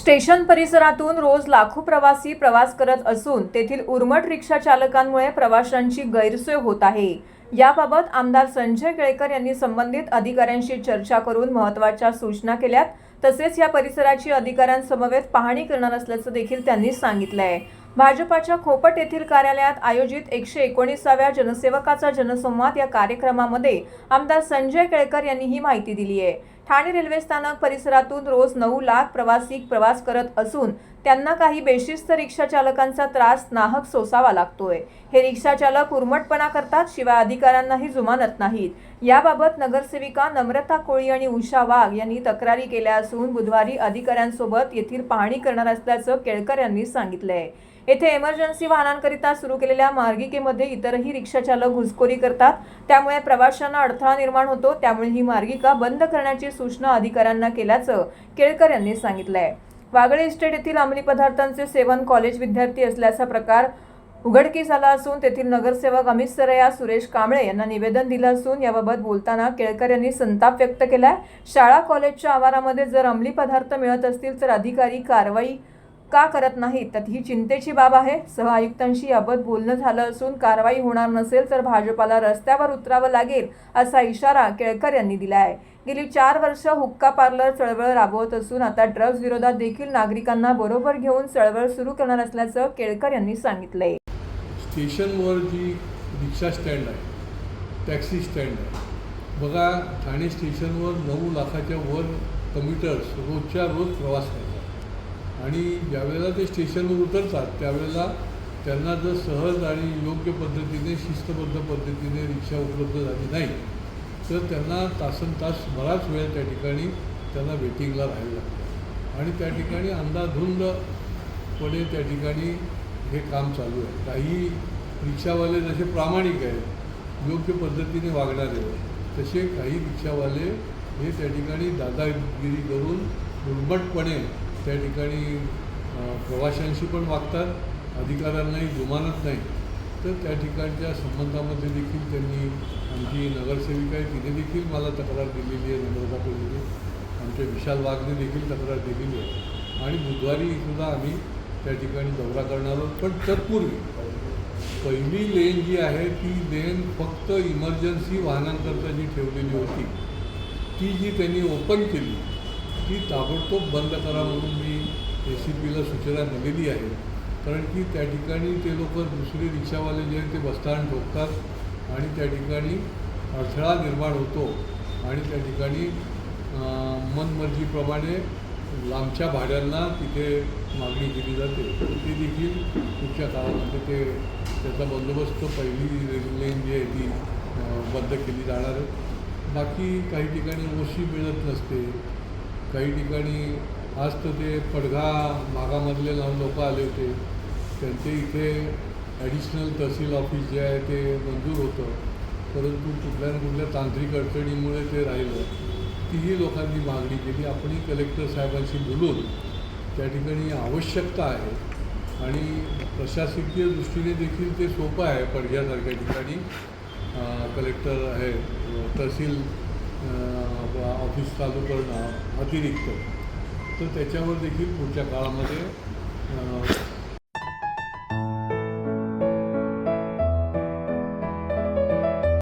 Station परिसरातून रोज लाखो प्रवासी प्रवास करत असून तेथील उर्मट रिक्षा चालकांमुळे प्रवाशांची गैरसोय होत आहे। याबाबत आमदार संजय केळकर यांनी संबंधित अधिकाऱ्यांशी चर्चा करून महत्त्वाच्या सूचना केल्यात। तसेच या परिसराची अधिकाऱ्यांसमवेत पाहणी करणार असल्याचं देखील त्यांनी सांगितलंय। भाजपाच्या खोपट येथील कार्यालयात आयोजित 119व्या जनसेवकाचा जनसंवाद या कार्यक्रमामध्ये आमदार संजय केळकर यांनी ही माहिती दिली आहे। ठाणे रेल्वे स्थानक परिसरातून रोज 9 लाख प्रवासी प्रवास करत असून त्यांना काही बेशिस्त रिक्षा चालकांचा त्रास नाहक सोसावा लागतोय। हे रिक्षा चालक उर्मटपणा करतात, शिवाय अधिकाऱ्यांनाही जुमानत नाहीत। याबाबत नगरसेविका नम्रता कोळी आणि उषा वाघ यांनी तक्रारी केल्या असून बुधवारी अधिकाऱ्यांसोबत येथील पाहणी करणार असल्याचं केळकर यांनी सांगितलंय। येथे इमर्जन्सी वाहनांकरिता सुरू केलेल्या मार्गिकेमध्ये इतरही रिक्षा चालक घुसखोरी करतात, त्यामुळे प्रवाशांना अडथळा निर्माण होतो। त्यामुळे ही मार्गिका बंद करण्याची सूचना अधिकाऱ्यांना केल्याचं केळकर यांनी सांगितलंय। वागळे इस्टेट येथील अंमली पदार्थांचे सेवन कॉलेज विद्यार्थी असल्याचा प्रकार उघडकीस आला असून तेथील नगरसेवक अमित सरया सुरेश कांबळे यांना निवेदन दिलं असून याबाबत बोलताना केळकर यांनी संताप व्यक्त केलाय। शाळा कॉलेजच्या आवारामध्ये जर अंमली पदार्थ मिळत असतील तर अधिकारी कारवाई का करत नाहीत, तर ही चिंतेची बाब आहे। सहआयुक्तांशी याबाबत बोलणं झालं असून कारवाई होणार नसेल तर भाजपाला रस्त्यावर उतरावं लागेल असा इशारा केळकर यांनी दिला आहे। गेली 4 वर्ष हुक्का पार्लर चळवळ राबवत असून आता ड्रग्ज विरोधात देखील नागरिकांना बरोबर घेऊन चळवळ सुरू करणार असल्याचं केळकर यांनी सांगितलंय। स्टेशनवर जी रिक्षा स्टँड आहे, टॅक्सी स्टँड आहे बघा, ठाणे स्टेशनवर 9 लाखाच्या वर कम्युटर्स रोजच्या रोज प्रवास करतात आणि ज्यावेळेला ते स्टेशनवर उतरतात त्यावेळेला त्यांना जर सहज आणि योग्य पद्धतीने शिस्तबद्ध पद्धतीने रिक्षा उपलब्ध झाली नाही तर त्यांना तासनतास बराच वेळ त्या ठिकाणी त्यांना वेटिंगला राहायला लागतं आणि त्या ठिकाणी अंधाधुंदपणे त्या ठिकाणी हे काम चालू आहे। काही रिक्षावाले जसे प्रामाणिक आहेत, योग्य पद्धतीने वागणारे आहेत, तसे काही रिक्षावाले हे त्या ठिकाणी दादागिरी करून उर्मटपणे त्या ठिकाणी प्रवाशांशी पण वागतात, अधिकाऱ्यांनाही जुमानत नाही। तर त्या ठिकाणच्या संबंधामध्ये देखील त्यांनी आमची नगरसेविका आहे तिने देखील मला तक्रार दिलेली आहे, नम्रता कोळीने, आमच्या विशाल वाघने देखील तक्रार दिलेली आहे आणि बुधवारी सुद्धा आम्ही त्या ठिकाणी दौरा करणार आहोत। पण तत्पूर्वी पहिली लेन जी आहे ती लेन फक्त इमर्जन्सी वाहनांकरता जी ठेवलेली होती ती जी त्यांनी ओपन केली ती ताबडतोब बंद करा म्हणून मी ACPला सूचना दिलेली आहे। कारण की त्या ठिकाणी ते लोक दुसरे रिक्षावाले जे आहेत ते बसताना ठोकतात आणि त्या ठिकाणी अडथळा निर्माण होतो आणि त्या ठिकाणी मनमर्जीप्रमाणे लांबच्या भाड्यांना तिथे मागणी केली जाते। ते देखील पुढच्या काळामध्ये त्याचा बंदोबस्त पहिली लेन जी आहे ती बंद केली जाणार आहे। बाकी काही ठिकाणी ओशी मिळत नसते, काही ठिकाणी आज तर ते पडघा भागामधले लोक आले होते, त्यांचे इथे ॲडिशनल तहसील ऑफिस जे आहे ते मंजूर होतं, परंतु कुठल्या ना कुठल्या तांत्रिक अडचणीमुळे ते राहिलं। तीही लोकांनी मागणी केली। आपणही कलेक्टर साहेबांशी बोलून त्या ठिकाणी आवश्यकता आहे आणि प्रशासकीय दृष्टीने देखील ते सोपं आहे। पडघ्यासारख्या ठिकाणी कलेक्टर आहे, तहसील ऑफिस चालू करणं अतिरिक्त, तर त्याच्यावर देखील पुढच्या काळामध्ये